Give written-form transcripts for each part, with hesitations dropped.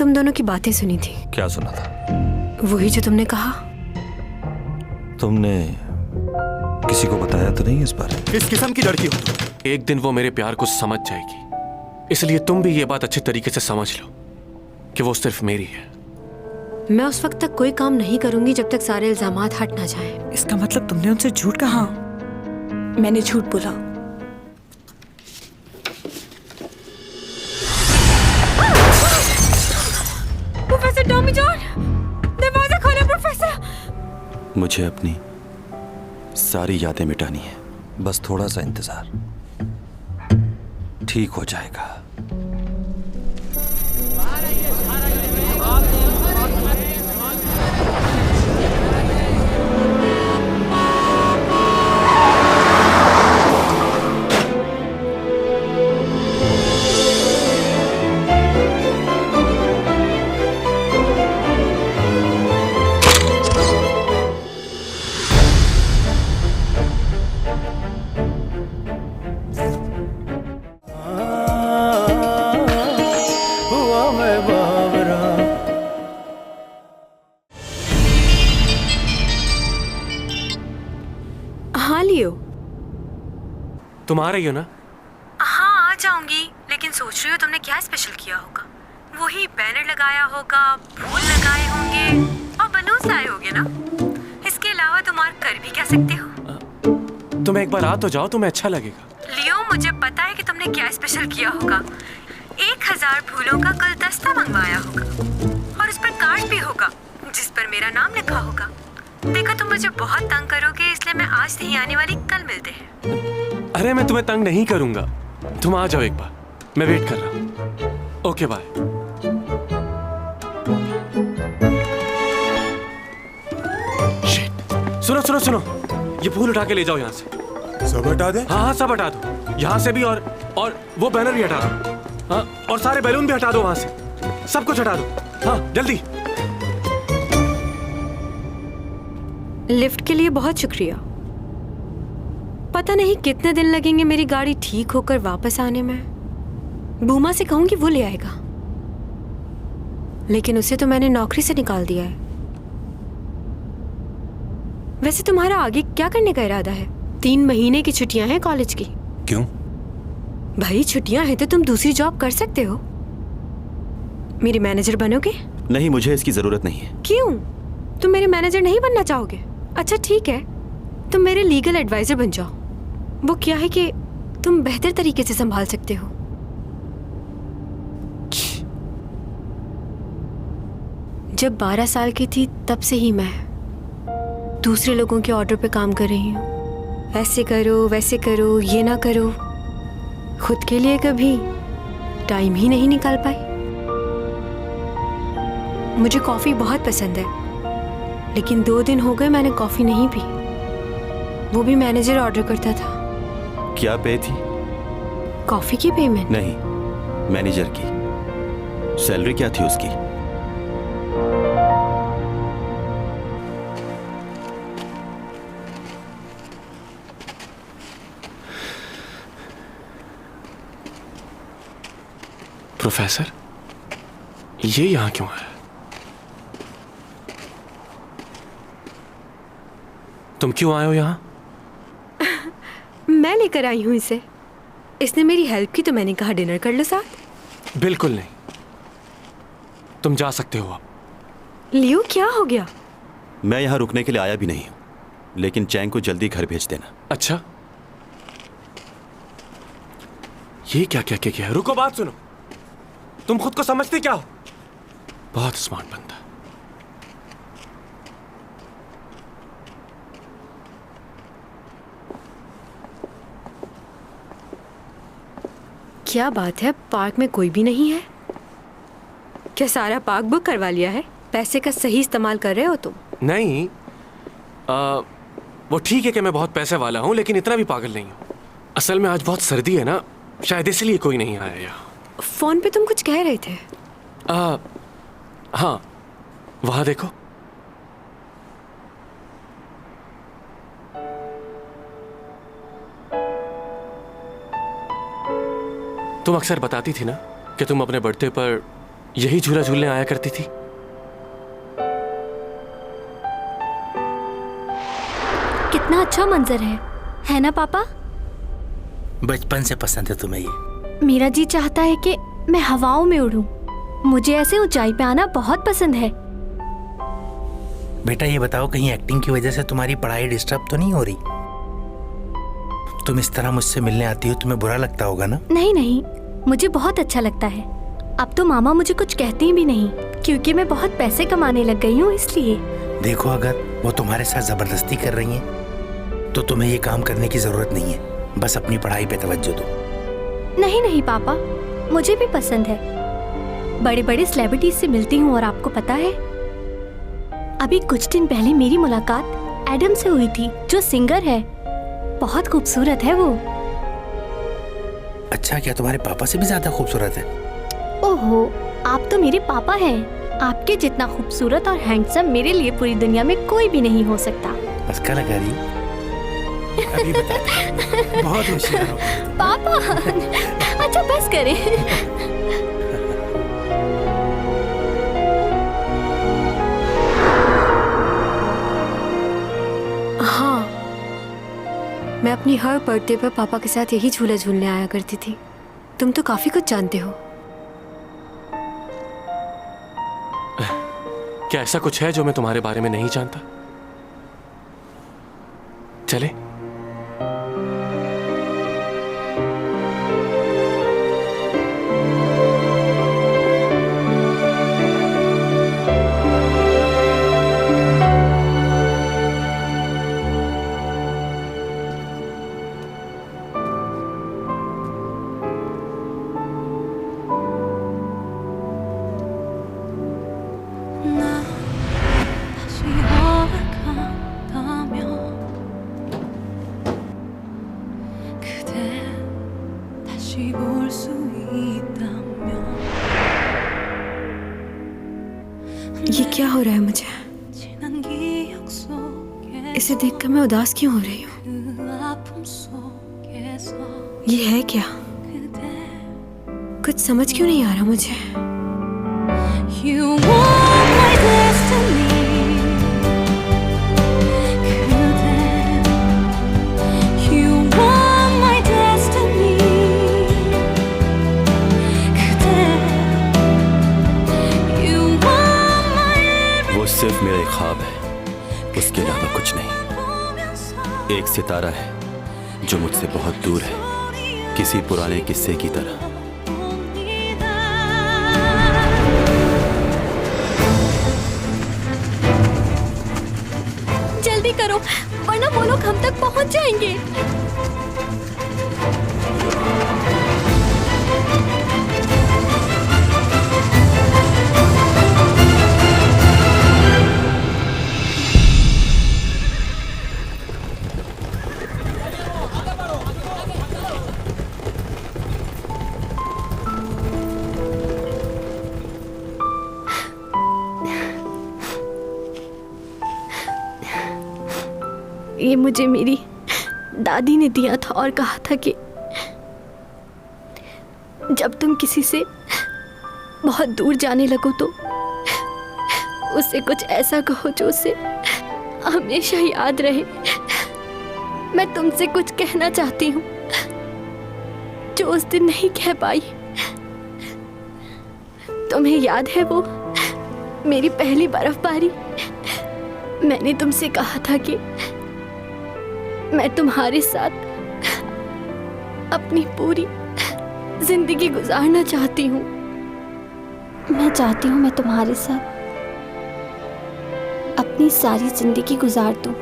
तुम दोनों की बातें सुनी थी। क्या सुना था? वही जो तुमने कहा। तुमने किसी को बताया तो नहीं इस बारे? किस किस्म की लड़की हो तुम? एक दिन वो मेरे प्यार को समझ जाएगी, इसलिए तुम भी ये बात अच्छे तरीके से समझ लो कि वो सिर्फ मेरी है। मैं उस वक्त तक कोई काम नहीं करूंगी जब तक सारे इल्जामात हट ना जाएं। इसका मतलब तुमने उनसे झूठ कहा? मैंने झूठ बोला। प्रोफेसर टॉमी जॉन, दरवाजा खोलो प्रोफेसर। मुझे अपनी सारी यादें मिटानी है। बस थोड़ा सा इंतजार, ठीक हो जाएगा। हाँ लियो। तुम आ रही हो ना? हाँ आ जाऊंगी, लेकिन सोच रही हो तुमने क्या स्पेशल किया होगा। वही बैनर लगाया होगा, फूल लगाए होंगे और बलून्स लाए होंगे ना। इसके अलावा तुम और कर भी क्या सकते हो। तुम एक बार आ तो जाओ, तुम्हें अच्छा लगेगा। लियो मुझे पता है कि तुमने क्या स्पेशल किया होगा। 1000 फूलों का गुलदस्ता मंगवाया होगा और उस पर कार्ड भी होगा जिस पर मेरा नाम लिखा होगा। देखो तुम मुझे बहुत तंग करोगे, इसलिए मैं आज नहीं आने वाली, कल मिलते हैं। अरे मैं तुम्हें तंग नहीं करूंगा, तुम आ जाओ एक बार, मैं वेट कर रहा हूँ। Okay bye. सुनो सुनो सुनो, ये फूल उठा के ले जाओ यहाँ से। सब हटा दे? हाँ हाँ सब हटा दो, यहाँ से भी और वो बैनर भी हटा दो। हाँ और सारे बैलून भी हटा दो वहां से, सब कुछ हटा दो। हाँ जल्दी। लिफ्ट के लिए बहुत शुक्रिया। पता नहीं कितने दिन लगेंगे मेरी गाड़ी ठीक होकर वापस आने में। बूमा से कहूंगी वो ले आएगा, लेकिन उसे तो मैंने नौकरी से निकाल दिया है। वैसे तुम्हारा आगे क्या करने का इरादा है? 3 महीने की छुट्टियां हैं कॉलेज की। क्यों? भाई छुट्टियां हैं तो तुम दूसरी जॉब कर सकते हो। मेरी मैनेजर बनोगे? नहीं, मुझे इसकी जरूरत नहीं है। क्यों? तुम मेरे मैनेजर नहीं बनना चाहोगे? अच्छा ठीक है, तुम मेरे लीगल एडवाइजर बन जाओ। वो क्या है कि तुम बेहतर तरीके से संभाल सकते हो। जब 12 साल की थी तब से ही मैं दूसरे लोगों के ऑर्डर पे काम कर रही हूँ। ऐसे करो, वैसे करो, ये ना करो। खुद के लिए कभी टाइम ही नहीं निकाल पाई। मुझे कॉफी बहुत पसंद है, लेकिन 2 दिन हो गए मैंने कॉफी नहीं पी। वो भी मैनेजर ऑर्डर करता था। क्या पे थी? कॉफी की पेमेंट? नहीं, मैनेजर की। सैलरी क्या थी उसकी? प्रोफेसर, ये यहाँ क्यों है? तुम क्यों आए हो यहाँ? मैं लेकर आई हूँ इसे। इसने मेरी हेल्प की तो मैंने कहा डिनर कर लो साथ। बिल्कुल नहीं, तुम जा सकते हो अब। लियो क्या हो गया? मैं यहाँ रुकने के लिए आया भी नहीं हूँ, लेकिन चैंग को जल्दी घर भेज देना। अच्छा, ये क्या क्या क्या क्या? रुको, बात सुनो। तुम खुद को समझते क्या हो? बहुत स्मार्ट बंदा। क्या बात है, पार्क में कोई भी नहीं है? क्या सारा पार्क बुक करवा लिया है? पैसे का सही इस्तेमाल कर रहे हो तुम? नहीं, वो ठीक है कि मैं बहुत पैसे वाला हूं, लेकिन इतना भी पागल नहीं हूं। असल में आज बहुत सर्दी है ना, शायद इसलिए कोई नहीं आया यहाँ। फोन पे तुम कुछ कह रहे थे। हाँ, वहां देखो। तुम अक्सर बताती थी ना कि तुम अपने बर्थडे पर यही झूला झूलने आया करती थी? कितना अच्छा मंजर है ना पापा? बचपन से पसंद है तुम्हें ये? मेरा जी चाहता है कि मैं हवाओं में उड़ूं। मुझे ऐसे ऊंचाई पे आना बहुत पसंद है। बेटा ये बताओ, कहीं एक्टिंग की वजह से तुम्हारी पढ़ाई डिस्टर्ब तो नहीं हो रही? तुम इस तरह मुझसे मिलने आती हो, तुम्हें बुरा लगता होगा ना? नहीं नहीं, मुझे बहुत अच्छा लगता है। अब तो मामा मुझे कुछ कहती भी नहीं, क्योंकि मैं बहुत पैसे कमाने लग गई हूँ इसलिए। देखो, अगर वो तुम्हारे साथ जबरदस्ती कर रही हैं तो तुम्हें ये काम करने की जरूरत नहीं है। बस अपनी पढ़ाई पे तवज्जो दो। नहीं नहीं पापा, मुझे भी पसंद है। बड़े बड़े सेलिब्रिटीज से मिलती हूँ और आपको पता है, अभी कुछ दिन पहले मेरी मुलाकात एडम से हुई थी, जो सिंगर है। बहुत खूबसूरत है वो। अच्छा, क्या तुम्हारे पापा से भी ज्यादा खूबसूरत है? ओहो, आप तो मेरे पापा हैं। आपके जितना खूबसूरत और हैंडसम मेरे लिए पूरी दुनिया में कोई भी नहीं हो सकता। बस का लगा रही? अभी बताते। बहुत होशियार हो पापा। अच्छा बस करें। हाँ, मैं अपनी हर बर्थडे पर पापा के साथ यही झूला झूलने आया करती थी। तुम तो काफी कुछ जानते हो। क्या ऐसा कुछ है जो मैं तुम्हारे बारे में नहीं जानता? चले? ये क्या हो रहा है मुझे? इसे देखकर मैं उदास क्यों हो रही हूँ? ये है क्या? कुछ समझ क्यों नहीं आ रहा मुझे? वो सिर्फ मेरा एक ख्वाब है, उसके अलावा कुछ नहीं। एक सितारा है जो मुझसे बहुत दूर है, किसी पुराने किस्से की तरह। जल्दी करो, वरना वो लोग हम तक पहुंच जाएंगे। ये मुझे मेरी दादी ने दिया था और कहा था कि जब तुम किसी से बहुत दूर जाने लगो तो उससे कुछ ऐसा कहो जो उसे हमेशा याद रहे। मैं तुमसे कुछ कहना चाहती हूँ जो उस दिन नहीं कह पाई। तुम्हें याद है वो मेरी पहली बर्फबारी? मैंने तुमसे कहा था कि मैं तुम्हारे साथ अपनी पूरी जिंदगी गुजारना चाहती हूँ। मैं चाहती हूँ मैं तुम्हारे साथ अपनी सारी जिंदगी गुजार दूँ,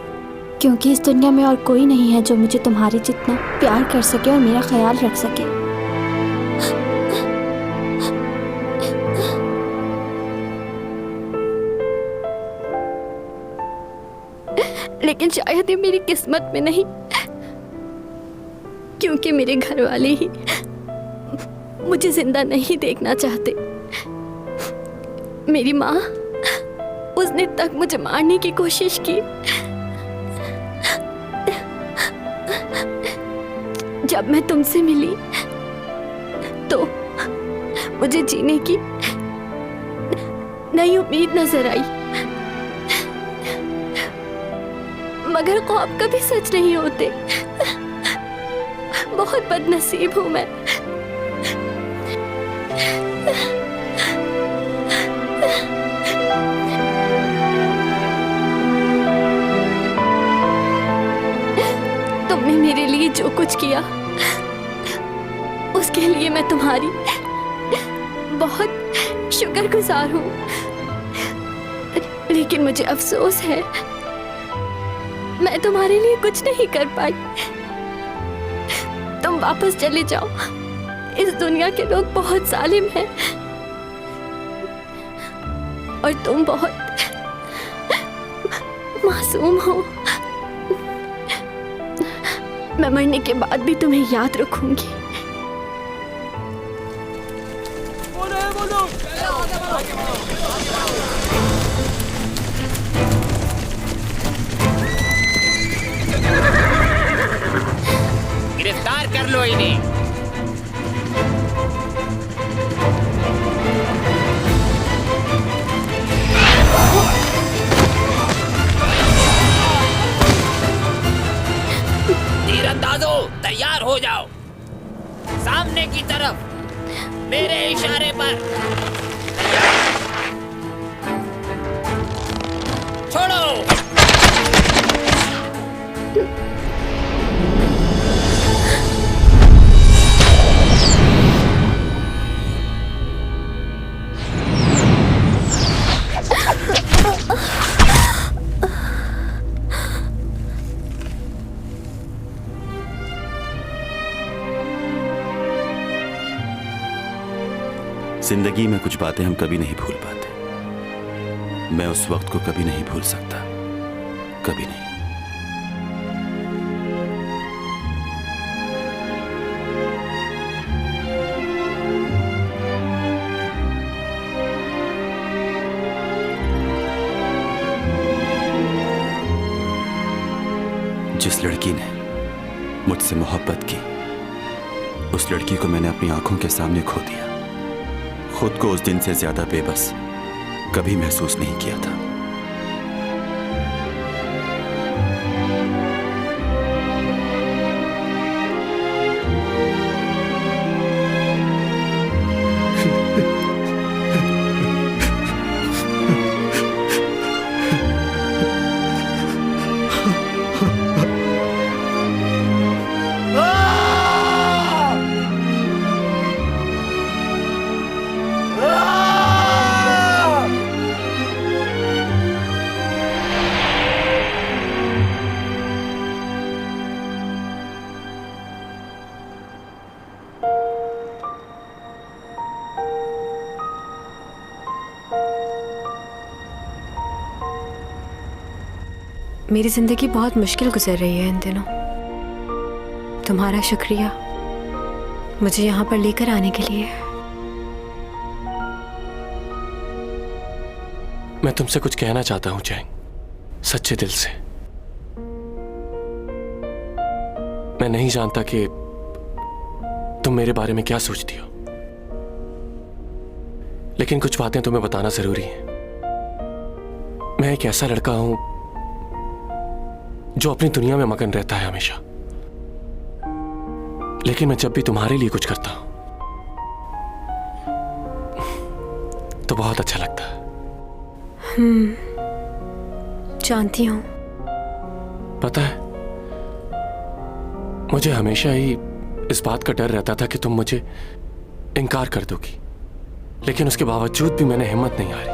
क्योंकि इस दुनिया में और कोई नहीं है जो मुझे तुम्हारे जितना प्यार कर सके और मेरा ख्याल रख सके। लेकिन शायद ये मेरी किस्मत में नहीं, क्योंकि मेरे घर वाले ही मुझे जिंदा नहीं देखना चाहते। मेरी माँ, उसने तक मुझे मारने की कोशिश की। जब मैं तुमसे मिली तो मुझे जीने की नई उम्मीद नजर आई, मगर ख्वाब कभी सच नहीं होते। बहुत बदनसीब हूं मैं। तुमने मेरे लिए जो कुछ किया उसके लिए मैं तुम्हारी बहुत शुक्रगुजार हूँ, लेकिन मुझे अफसोस है मैं तुम्हारे लिए कुछ नहीं कर पाई। तुम वापस चले जाओ, इस दुनिया के लोग बहुत जालिम हैं और तुम बहुत मासूम हो। मैं मरने के बाद भी तुम्हें याद रखूंगी। गिरफ्तार कर लो इन्हें। तीरंदाजों तैयार हो जाओ, सामने की तरफ मेरे इशारे पर। छोड़ो। जिंदगी में कुछ बातें हम कभी नहीं भूल पाते। मैं उस वक्त को कभी नहीं भूल सकता, कभी नहीं। जिस लड़की ने मुझसे मोहब्बत की, उस लड़की को मैंने अपनी आंखों के सामने खो दिया। खुद को उस दिन से ज्यादा बेबस कभी महसूस नहीं किया था। मेरी जिंदगी बहुत मुश्किल गुजर रही है इन दिनों। तुम्हारा शुक्रिया मुझे यहाँ पर लेकर आने के लिए। मैं तुमसे कुछ कहना चाहता हूं चैंग, सच्चे दिल से। मैं नहीं जानता कि तुम मेरे बारे में क्या सोचती हो, लेकिन कुछ बातें तुम्हें बताना जरूरी है। मैं एक ऐसा लड़का हूं जो अपनी दुनिया में मगन रहता है हमेशा, लेकिन मैं जब भी तुम्हारे लिए कुछ करता हूं तो बहुत अच्छा लगता है। जानती हूं। पता है, मुझे हमेशा ही इस बात का डर रहता था कि तुम मुझे इनकार कर दोगी, लेकिन उसके बावजूद भी मैंने हिम्मत नहीं हारी।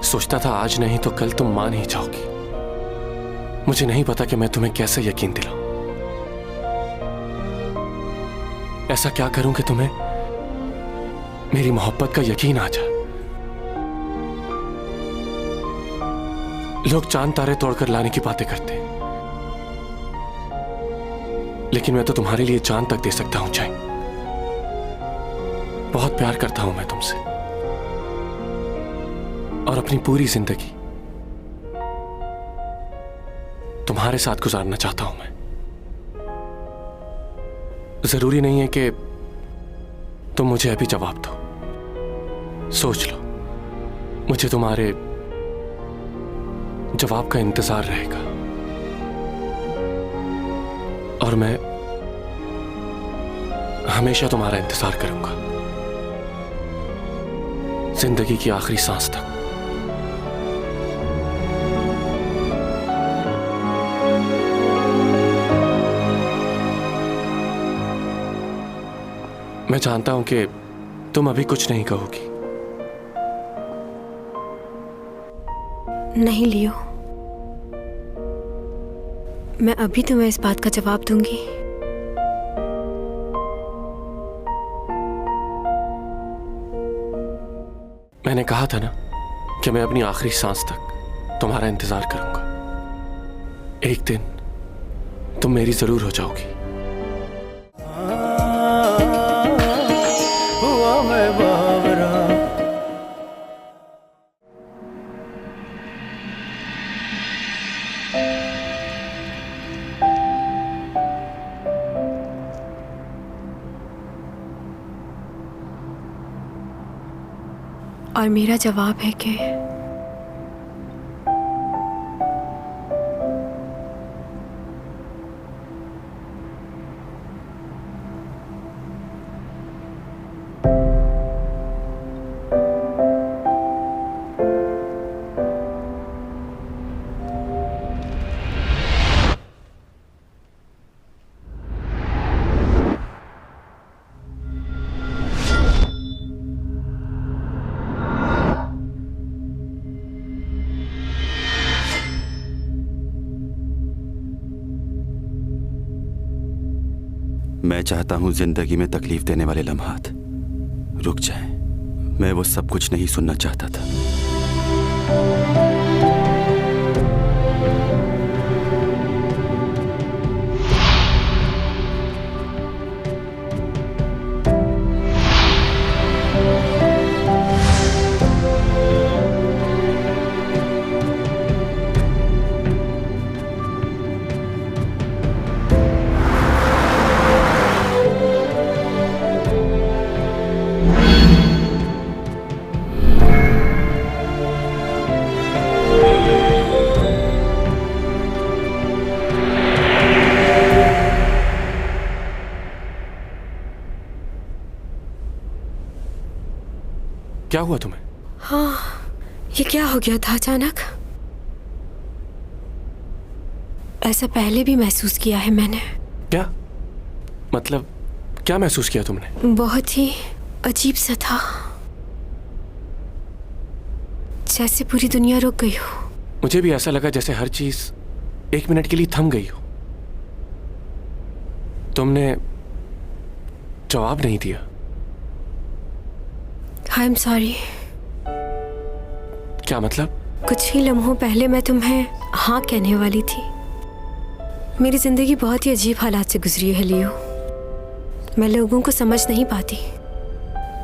सोचता था आज नहीं तो कल तुम मान ही जाओगी। मुझे नहीं पता कि मैं तुम्हें कैसे यकीन दिलाऊं। ऐसा क्या करूं कि तुम्हें मेरी मोहब्बत का यकीन आ जाए। लोग चांद तारे तोड़कर लाने की बातें करते हैं, लेकिन मैं तो तुम्हारे लिए चांद तक दे सकता हूं चैंग। बहुत प्यार करता हूं मैं तुमसे, और अपनी पूरी जिंदगी तुम्हारे साथ गुजारना चाहता हूं मैं। जरूरी नहीं है कि तुम मुझे अभी जवाब दो, सोच लो, मुझे तुम्हारे जवाब का इंतजार रहेगा और मैं हमेशा तुम्हारा इंतजार करूंगा, जिंदगी की आखिरी सांस तक। मैं जानता हूं कि तुम अभी कुछ नहीं कहोगी। नहीं लियो, मैं अभी तुम्हें इस बात का जवाब दूंगी। मैंने कहा था ना कि मैं अपनी आखिरी सांस तक तुम्हारा इंतजार करूंगा। एक दिन तुम मेरी जरूर हो जाओगी। और मेरा जवाब है कि मैं चाहता हूं जिंदगी में तकलीफ देने वाले लम्हात रुक जाएं। मैं वो सब कुछ नहीं सुनना चाहता था। क्या हुआ तुम्हें? हाँ, ये क्या हो गया था अचानक? ऐसा पहले भी महसूस किया है मैंने। क्या मतलब, क्या महसूस किया तुमने? बहुत ही अजीब सा था, जैसे पूरी दुनिया रुक गई हो। मुझे भी ऐसा लगा जैसे हर चीज एक मिनट के लिए थम गई हो। तुमने जवाब नहीं दिया। I am sorry. क्या मतलब? कुछ ही लम्हों पहले मैं तुम्हें हाँ कहने वाली थी। मेरी जिंदगी बहुत ही अजीब हालात से गुजरी है लियो। मैं लोगों को समझ नहीं पाती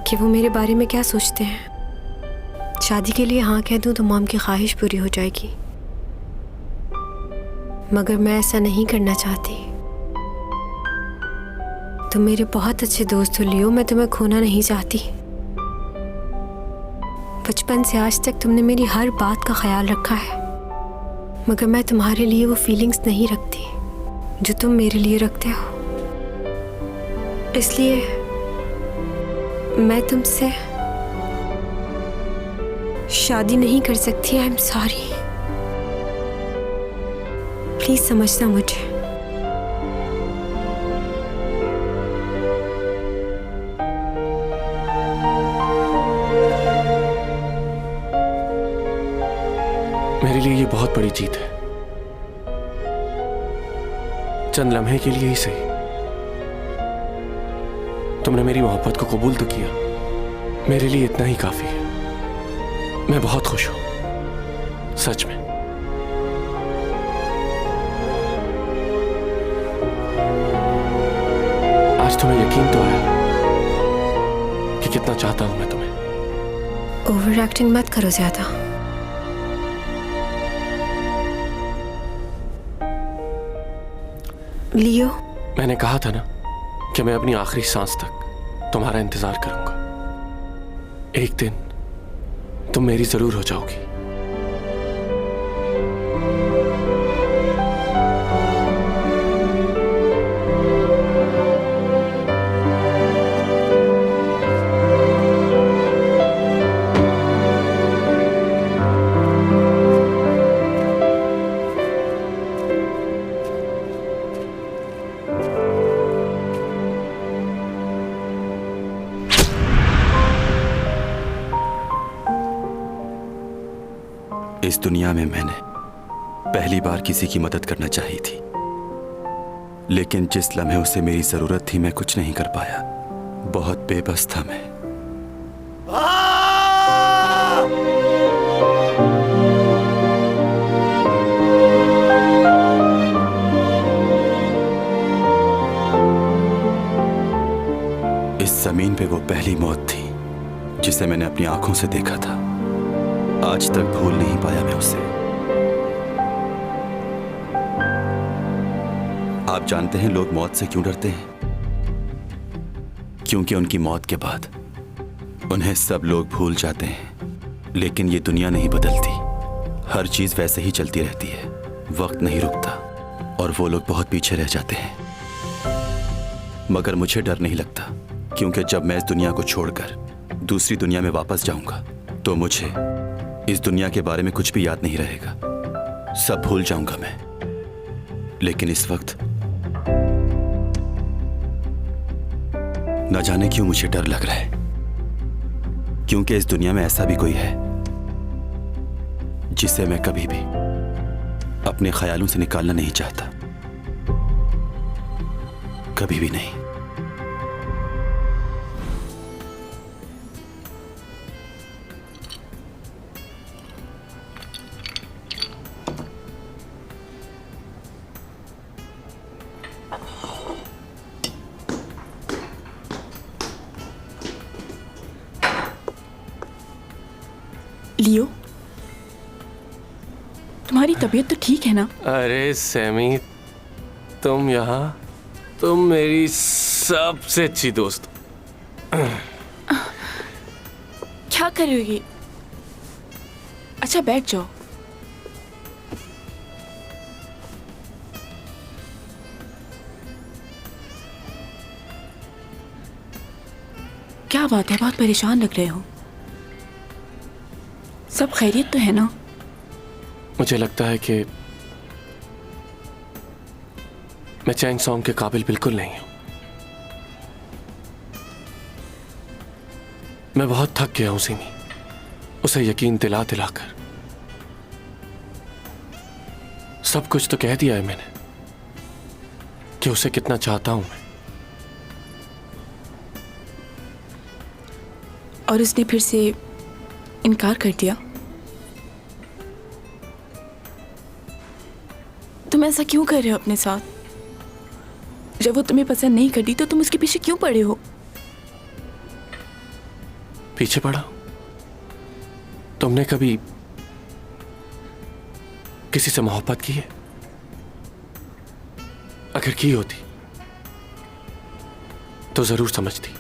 कि वो मेरे बारे में क्या सोचते हैं। शादी के लिए हाँ कह दूं तो मॉम की ख्वाहिश पूरी हो जाएगी, मगर मैं ऐसा नहीं करना चाहती। तुम मेरे बहुत अच्छे दोस्त हो लियो, मैं तुम्हें खोना नहीं चाहती। बचपन से आज तक तुमने मेरी हर बात का ख्याल रखा है, मगर मैं तुम्हारे लिए वो फीलिंग्स नहीं रखती जो तुम मेरे लिए रखते हो। इसलिए मैं तुमसे शादी नहीं कर सकती। आई एम सॉरी, प्लीज समझना मुझे। मेरे लिए ये बहुत बड़ी जीत है। चंद लम्हे के लिए ही सही, तुमने मेरी मोहब्बत को कबूल तो किया। मेरे लिए इतना ही काफी है। मैं बहुत खुश हूं, सच में। आज तुम्हें यकीन तो आया कि कितना चाहता हूं मैं तुम्हें। ओवर एक्टिंग मत करो ज्यादा। लियो, मैंने कहा था ना कि मैं अपनी आखिरी सांस तक तुम्हारा इंतजार करूंगा। एक दिन तुम मेरी जरूर हो जाओगी। इस दुनिया में मैंने पहली बार किसी की मदद करना चाही थी, लेकिन जिस लम्हे उसे मेरी जरूरत थी मैं कुछ नहीं कर पाया। बहुत बेबस था मैं। इस जमीन पे वो पहली मौत थी जिसे मैंने अपनी आंखों से देखा था। आज तक भूल नहीं पाया मैं उसे। आप जानते हैं लोग मौत से क्यों डरते हैं? क्योंकि उनकी मौत के बाद उन्हें सब लोग भूल जाते हैं। लेकिन ये दुनिया नहीं बदलती, हर चीज वैसे ही चलती रहती है, वक्त नहीं रुकता और वो लोग बहुत पीछे रह जाते हैं। मगर मुझे डर नहीं लगता, क्योंकि जब मैं इस दुनिया को छोड़कर दूसरी दुनिया में वापस जाऊंगा तो मुझे इस दुनिया के बारे में कुछ भी याद नहीं रहेगा, सब भूल जाऊंगा मैं। लेकिन इस वक्त न जाने क्यों मुझे डर लग रहा है, क्योंकि इस दुनिया में ऐसा भी कोई है जिसे मैं कभी भी अपने ख्यालों से निकालना नहीं चाहता, कभी भी नहीं। लियो, तुम्हारी तबीयत तो ठीक है ना? अरे सैमी, तुम यहाँ, तुम मेरी सबसे अच्छी दोस्त। क्या कर रही हो ये? अच्छा बैठ जाओ। क्या बात है, बहुत परेशान लग रहे हो। सब खैरियत तो है ना? मुझे लगता है कि मैं चैंग सॉन्ग के काबिल बिल्कुल नहीं हूं। मैं बहुत थक गया हूं सिमी, उसे यकीन दिला दिलाकर। सब कुछ तो कह दिया है मैंने कि उसे कितना चाहता हूं मैं। और उसने फिर से इनकार कर दिया? तुम ऐसा क्यों कर रहे हो अपने साथ? जब वो तुम्हें पसंद नहीं करती तो तुम उसके पीछे क्यों पड़े हो? पीछे पड़ा? तुमने कभी किसी से मोहब्बत की है? अगर की होती तो जरूर समझती।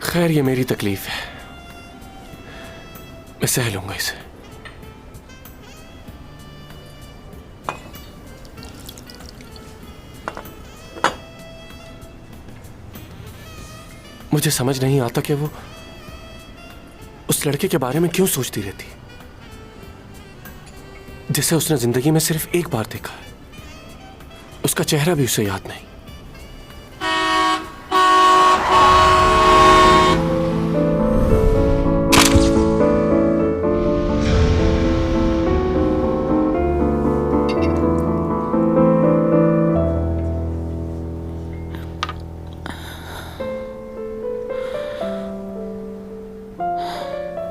खैर, ये मेरी तकलीफ है, मैं सह लूंगा इसे। मुझे समझ नहीं आता कि वो उस लड़के के बारे में क्यों सोचती रहती, जिसे उसने जिंदगी में सिर्फ एक बार देखा है। उसका चेहरा भी उसे याद नहीं।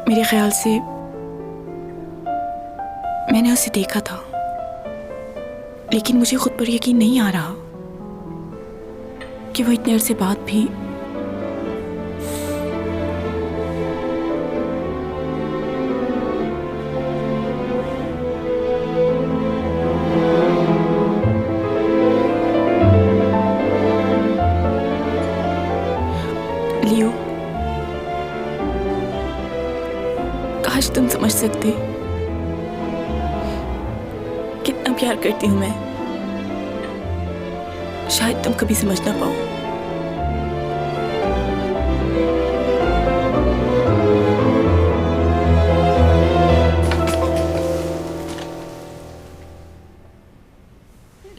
मेरे ख्याल से मैंने उसे देखा था, लेकिन मुझे खुद पर यकीन नहीं आ रहा कि वो इतने अरसे बाद भी तुम समझ सकते कितना प्यार करती हूं मैं। शायद तुम कभी समझ ना पाओ।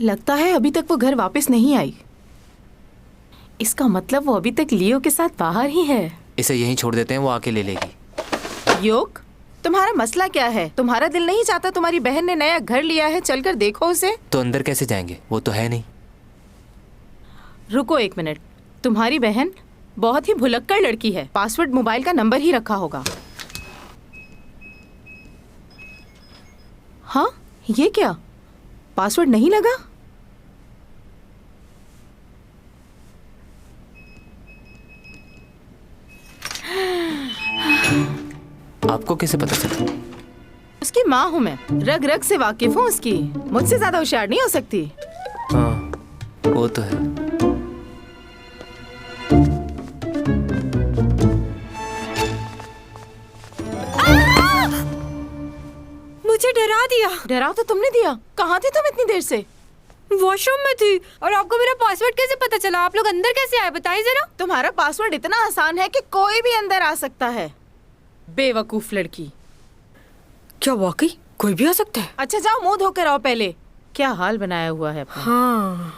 लगता है अभी तक वो घर वापस नहीं आई। इसका मतलब वो अभी तक लियो के साथ बाहर ही है। इसे यहीं छोड़ देते हैं, वो आके ले लेगी। योग, तुम्हारा मसला क्या है? तुम्हारा दिल नहीं चाहता तुम्हारी बहन ने नया घर लिया है, चलकर देखो उसे। तो अंदर कैसे जाएंगे, वो तो है नहीं। रुको एक मिनट, तुम्हारी बहन बहुत ही भुलक्कड़ लड़की है। पासवर्ड मोबाइल का नंबर ही रखा होगा। हाँ, ये क्या? पासवर्ड नहीं लगा? आपको कैसे पता चला? उसकी माँ हूँ मैं, रग रग से वाकिफ हूँ उसकी। मुझसे ज्यादा होशियार नहीं हो सकती। हाँ, वो तो है। मुझे डरा दिया। डरा तो तुमने दिया। कहाँ थे तुम इतनी देर से? वॉशरूम में थी। और आपको मेरा पासवर्ड कैसे पता चला? आप लोग अंदर कैसे आए, बताइए जरा। तुम्हारा पासवर्ड इतना आसान है कि कोई भी अंदर आ सकता है। बेवकूफ लड़की। क्या वाकई कोई भी आ सकता है? अच्छा जाओ, मुंह धोकर आओ पहले। क्या हाल बनाया हुआ है अपना। हाँ।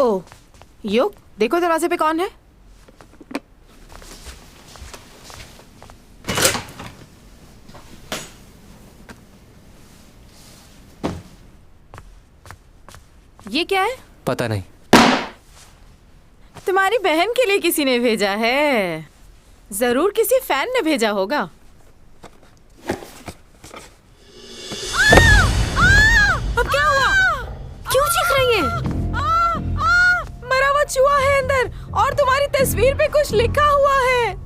ओ योग, देखो दरवाजे पे कौन है। ये क्या है? पता नहीं। तुम्हारी बहन के लिए किसी ने भेजा है। जरूर किसी फैन ने भेजा होगा। अब क्या हुआ? क्यों चीख रही है? मरा हुआ चूहा है अंदर और तुम्हारी तस्वीर पे कुछ लिखा हुआ है।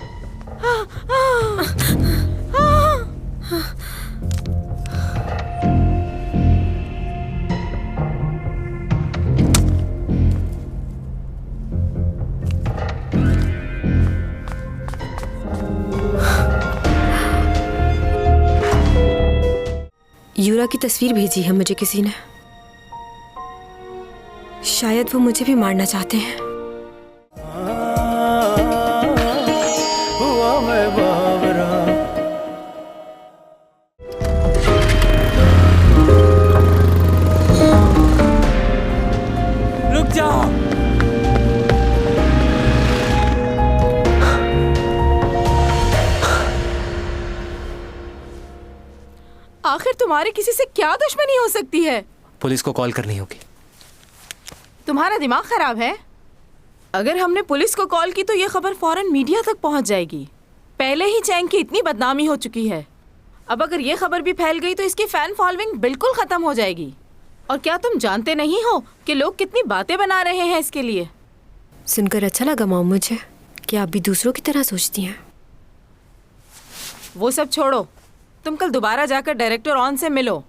यूरा की तस्वीर भेजी है मुझे किसी ने। शायद वो मुझे भी मारना चाहते हैं। रुक जाओ। आखिर तुम्हारे किसी से क्या दुश्मनी हो सकती है? पुलिस को कॉल करनी होगी। तुम्हारा दिमाग खराब है? अगर हमने पुलिस को कॉल की तो ये खबर फौरन मीडिया तक पहुंच जाएगी। पहले ही चैंग की इतनी बदनामी हो चुकी है, अब अगर ये खबर भी फैल गई तो इसकी फैन फॉलोइंग बिल्कुल खत्म हो जाएगी। और क्या तुम जानते नहीं हो कि लोग कितनी बातें बना रहे हैं इसके लिए? सुनकर अच्छा लगा मॉम मुझे कि आप भी दूसरों की तरह सोचती हैं। वो सब छोड़ो, तुम कल दोबारा जाकर डायरेक्टर ऑन से मिलो।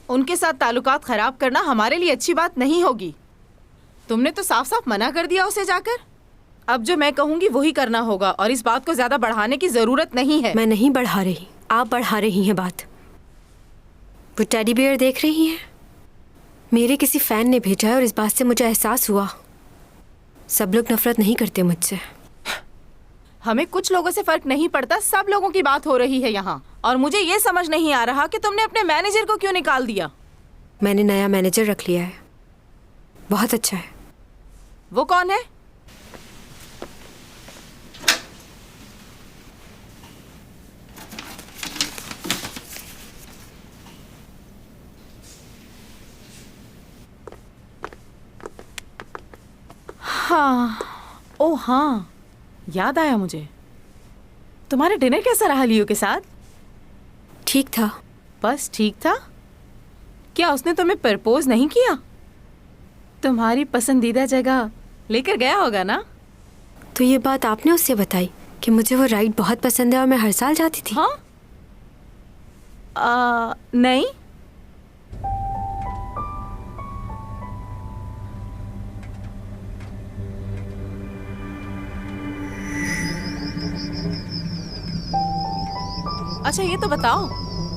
उनके साथ ताल्लुकात खराब करना हमारे लिए अच्छी बात नहीं होगी। तुमने तो साफ साफ मना कर दिया उसे जाकर। अब जो मैं कहूँगी वही करना होगा और इस बात को ज्यादा बढ़ाने की जरूरत नहीं है। मैं नहीं बढ़ा रही, आप बढ़ा रही हैं बात। वो टेडी बियर देख रही हैं? मेरे किसी फैन ने भेजा है और इस बात से मुझे एहसास हुआ सब लोग नफरत नहीं करते मुझसे। हमें कुछ लोगों से फर्क नहीं पड़ता, सब लोगों की बात हो रही है यहाँ। और मुझे ये समझ नहीं आ रहा कि तुमने अपने मैनेजर को क्यों निकाल दिया। मैंने नया मैनेजर रख लिया है, बहुत अच्छा है। वो कौन है? हाँ, ओ हाँ, याद आया मुझे। तुम्हारा डिनर कैसा रहा लियो के साथ? ठीक था। बस ठीक था? क्या उसने तुम्हें प्रपोज नहीं किया? तुम्हारी पसंदीदा जगह लेकर गया होगा ना? तो ये बात आपने उससे बताई कि मुझे वो राइड बहुत पसंद है और मैं हर साल जाती थी? हाँ? नहीं। अच्छा ये तो बताओ,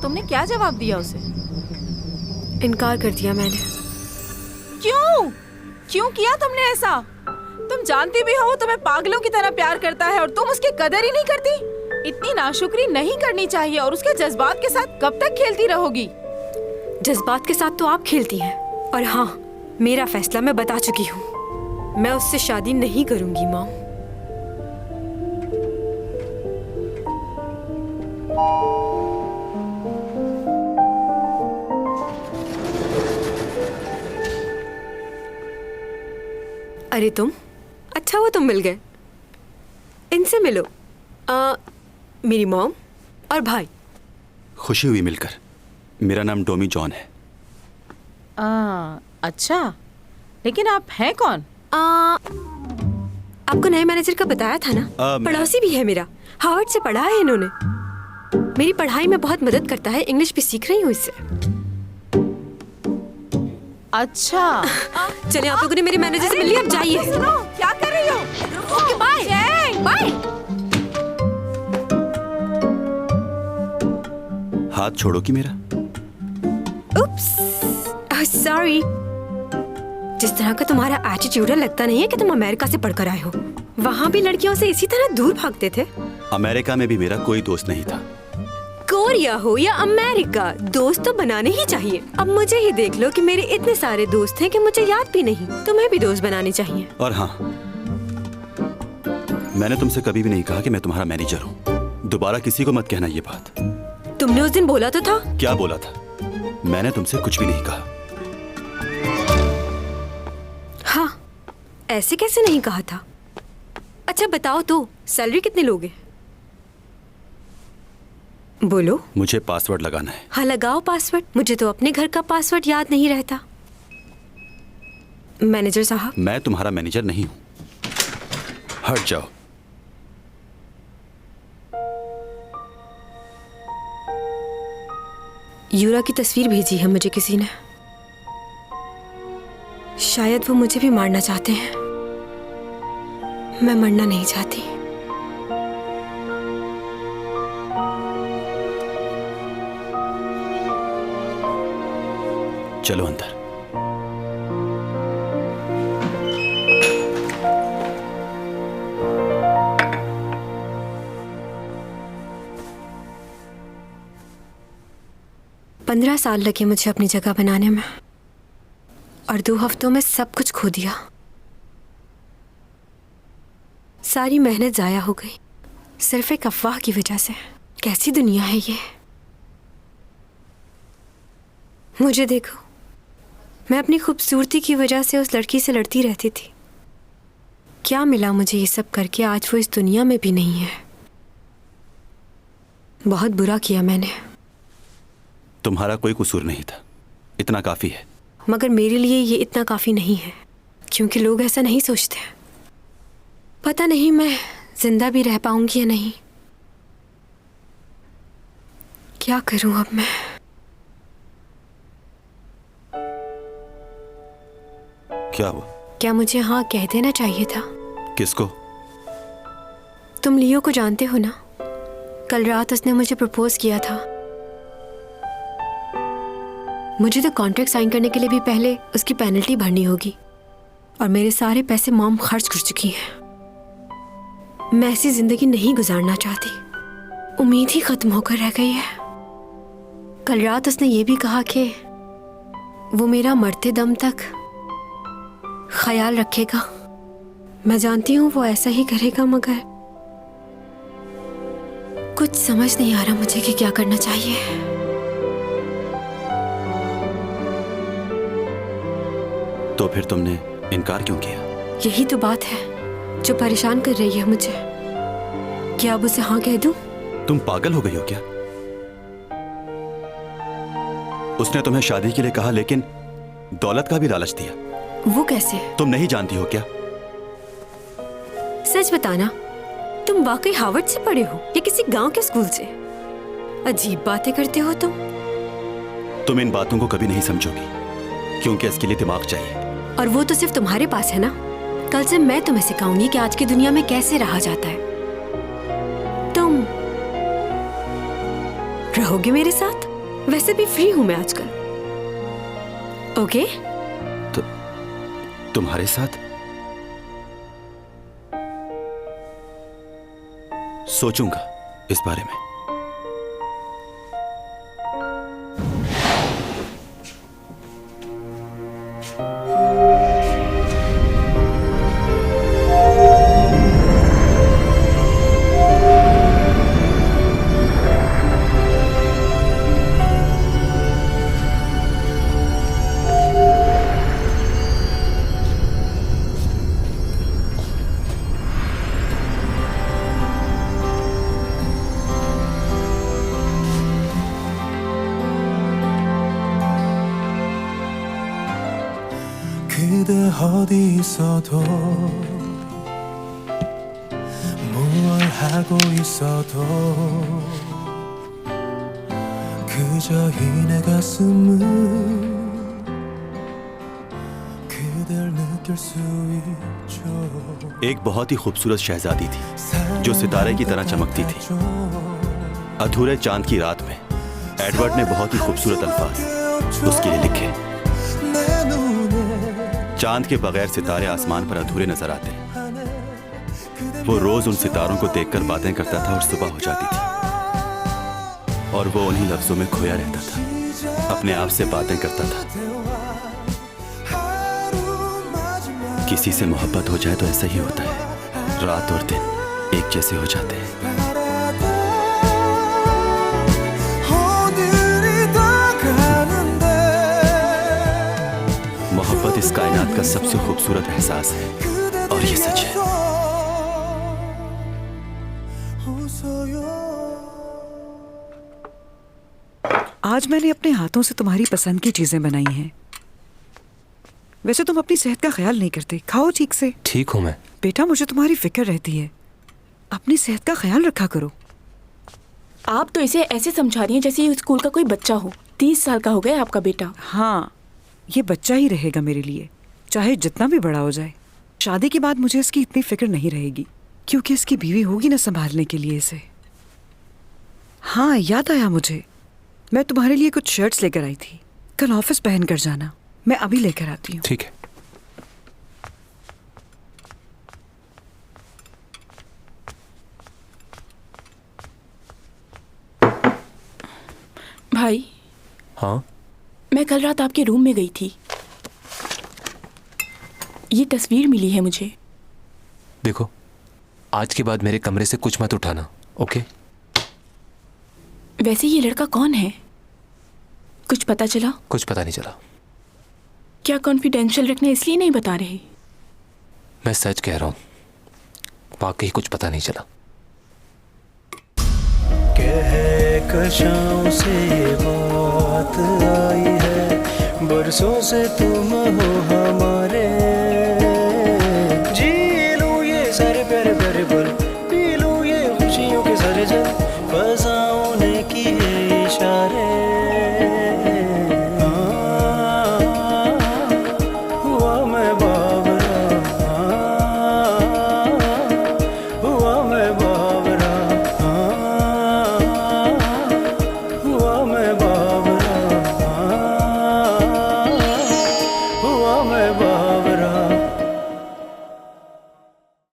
तुमने क्या जवाब दिया उसे? इनकार कर दिया मैंने। क्यों? क्यों किया तुमने ऐसा? तुम जानती भी हो वो तुम्हें पागलों की तरह प्यार करता है और तुम उसकी कदर ही नहीं करती। इतनी नाशुक्री नहीं करनी चाहिए और उसके जज्बात के साथ कब तक खेलती रहोगी? जज्बात के साथ तो आप खेलती हैं। और हाँ, मेरा फैसला मैं बता चुकी हूँ, मैं उससे शादी नहीं करूंगी मॉम। अरे तुम, अच्छा हुआ तुम मिल गए। इनसे मिलो, मेरी मॉम और भाई। खुशी हुई मिलकर। मेरा नाम डोमी जॉन है। अच्छा, लेकिन आप हैं कौन? आपको नए मैनेजर का बताया था ना? पड़ोसी भी है मेरा, हार्वर्ड से पढ़ा है इन्होंने। मेरी पढ़ाई में बहुत मदद करता है, इंग्लिश भी सीख रही हूँ इससे। अच्छा। चलिए, आप लोगों ने मेरे मैनेजर से मिल लिया, अब जाइए। सुनो, क्या कर रही हो? Okay, bye bye. हाथ छोड़ो कि मेरा। Oops, sorry. जिस तरह का तुम्हारा एटीट्यूड है, लगता नहीं है कि तुम अमेरिका से पढ़कर आए हो। वहाँ भी लड़कियों से इसी तरह दूर भागते थे। अमेरिका में भी मेरा कोई दोस्त नहीं था। कोरिया हो या अमेरिका, दोस्त तो बनाने ही चाहिए। अब मुझे ही देख लो कि मेरे इतने सारे दोस्त हैं कि मुझे याद भी नहीं। तुम्हें भी दोस्त बनाने चाहिए। और हाँ, मैंने तुमसे कभी भी नहीं कहा कि मैं तुम्हारा मैनेजर हूँ। दोबारा किसी को मत कहना ये बात। तुमने उस दिन बोला तो था। क्या बोला था? मैंने तुमसे कुछ भी नहीं कहा। हाँ, ऐसे कैसे नहीं कहा था? अच्छा बताओ तो, सैलरी कितने लोगे? बोलो। मुझे पासवर्ड लगाना है। हाँ, लगाओ पासवर्ड। मुझे तो अपने घर का पासवर्ड याद नहीं रहता। मैनेजर साहब, मैं तुम्हारा मैनेजर नहीं हूँ। हट जाओ। यूरा की तस्वीर भेजी है मुझे किसी ने। शायद वो मुझे भी मारना चाहते हैं। मैं मरना नहीं चाहती। चलो अंदर। पंद्रह साल लगे मुझे अपनी जगह बनाने में और 2 हफ्तों में सब कुछ खो दिया। सारी मेहनत जाया हो गई सिर्फ एक अफवाह की वजह से। कैसी दुनिया है ये। मुझे देखो, मैं अपनी खूबसूरती की वजह से उस लड़की से लड़ती रहती थी। क्या मिला मुझे ये सब करके? आज वो इस दुनिया में भी नहीं है। बहुत बुरा किया मैंने। तुम्हारा कोई कसूर नहीं था, इतना काफी है। मगर मेरे लिए ये इतना काफी नहीं है, क्योंकि लोग ऐसा नहीं सोचते। पता नहीं मैं जिंदा भी रह पाऊंगी या नहीं। क्या करूं अब मैं? क्या हुआ? क्या मुझे हाँ कह देना चाहिए था? किसको? तुम लियो को जानते हो ना? कल रात उसने मुझे प्रपोज किया था। मुझे तो कॉन्ट्रैक्ट साइन करने के लिए भी पहले उसकी पेनल्टी भरनी होगी और मेरे सारे पैसे मॉम खर्च कर चुकी है। मैं ऐसी जिंदगी नहीं गुजारना चाहती। उम्मीद ही खत्म होकर रह गई है। कल रात उसने ये भी कहा कि वो मेरा मरते दम तक ख्याल रखेगा। मैं जानती हूँ वो ऐसा ही करेगा, मगर कुछ समझ नहीं आ रहा मुझे कि क्या करना चाहिए। तो फिर तुमने इनकार क्यों किया? यही तो बात है जो परेशान कर रही है मुझे। क्या अब उसे हाँ कह दूं? तुम पागल हो गई हो क्या? उसने तुम्हें शादी के लिए कहा, लेकिन दौलत का भी लालच दिया। वो कैसे? तुम नहीं जानती हो क्या? सच बताना, तुम वाकई हार्वर्ड से पढ़े हो या किसी गांव के स्कूल से? अजीब बातें करते हो तुम। तुम इन बातों को कभी नहीं समझोगी, क्योंकि इसके लिए दिमाग चाहिए। और वो तो सिर्फ तुम्हारे पास है ना। कल से मैं तुम्हें सिखाऊंगी कि आज की दुनिया में कैसे रहा जाता है। रहोगे मेरे साथ? वैसे भी फ्री हूं मैं आजकल। ओके? तुम्हारे साथ? सोचूंगा इस बारे में। 그대 어디 있어도 뭘 하고 있어도 그저 이 내 가슴은 그댈 느낄 수 있죠. एक बहुत ही खूबसूरत शहजादी थी जो सितारे की तरह चमकती थी। अधूरे चांद की रात में एडवर्ड ने बहुत ही खूबसूरत अल्फाज उसके लिए लिखे। चांद के बगैर सितारे आसमान पर अधूरे नजर आते हैं। वो रोज उन सितारों को देखकर बातें करता था और सुबह हो जाती थी और वो उन्हीं लफ्जों में खोया रहता था, अपने आप से बातें करता था। किसी से मोहब्बत हो जाए तो ऐसा ही होता है, रात और दिन एक जैसे हो जाते हैं। मोहब्बत इस कायनात का सबसे खूबसूरत एहसास है और ये सच है। आज मैंने अपने हाथों से तुम्हारी पसंद की चीजें बनाई हैं। वैसे तुम अपनी सेहत का ख्याल नहीं करते, खाओ ठीक से। ठीक हूं मैं। बेटा मुझे तुम्हारी फिक्र रहती है, अपनी सेहत का ख्याल रखा करो। आप तो इसे ऐसे समझा रही हैं जैसे ये स्कूल का कोई बच्चा हो। 30 साल का हो गया आपका बेटा। हाँ, ये बच्चा ही रहेगा मेरे लिए, चाहे जितना भी बड़ा हो जाए। शादी के बाद मुझे इसकी इतनी फिक्र नहीं रहेगी क्योंकि इसकी बीवी होगी ना संभालने के लिए इसे। हाँ, याद आया मुझे, मैं तुम्हारे लिए कुछ शर्ट्स लेकर आई थी, कल ऑफिस पहन कर जाना। मैं अभी लेकर आती हूँ। ठीक है। भाई। हाँ? मैं कल रात आपके रूम में गई थी। ये तस्वीर मिली है मुझे। देखो, आज के बाद मेरे कमरे से कुछ मत उठाना, ओके? वैसे ये लड़का कौन है? कुछ पता चला? कुछ पता नहीं चला। क्या कॉन्फिडेंशियल रखना इसलिए नहीं बता रहे? मैं सच कह रहा हूँ, वाकई कुछ पता नहीं चला। कहकशां से बात आई है, बरसों से तुम हो हमारे।